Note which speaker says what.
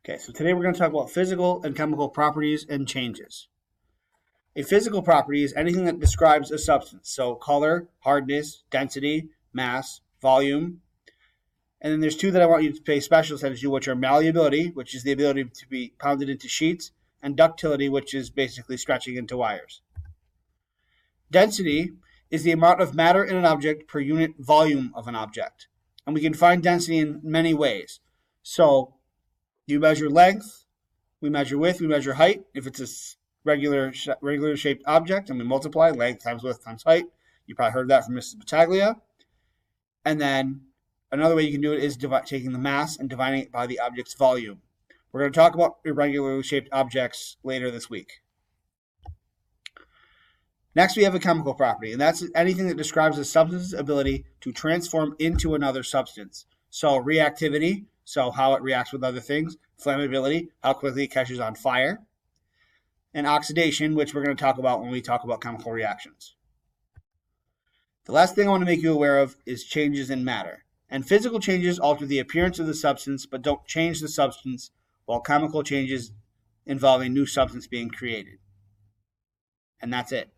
Speaker 1: Okay, so today we're going to talk about physical and chemical properties and changes. A physical property is anything that describes a substance. So color, hardness, density, mass, volume. And then there's two that I want you to pay special attention to, which are malleability, which is the ability to be pounded into sheets, and ductility, which is basically stretching into wires. Density is the amount of matter in an object per unit volume of an object. And we can find density in many ways. So you measure length, we measure width, we measure height. If it's a regular shaped object, and we multiply length times width times height. You probably heard that from Mrs. Battaglia. And then another way you can do it is taking the mass and dividing it by the object's volume. We're going to talk about irregularly shaped objects later this week. Next, we have a chemical property, and that's anything that describes a substance's ability to transform into another substance. So reactivity, so how it reacts with other things. Flammability, how quickly it catches on fire. And oxidation, which we're going to talk about when we talk about chemical reactions. The last thing I want to make you aware of is changes in matter. And physical changes alter the appearance of the substance, but don't change the substance, while chemical changes involve a new substance being created. And that's it.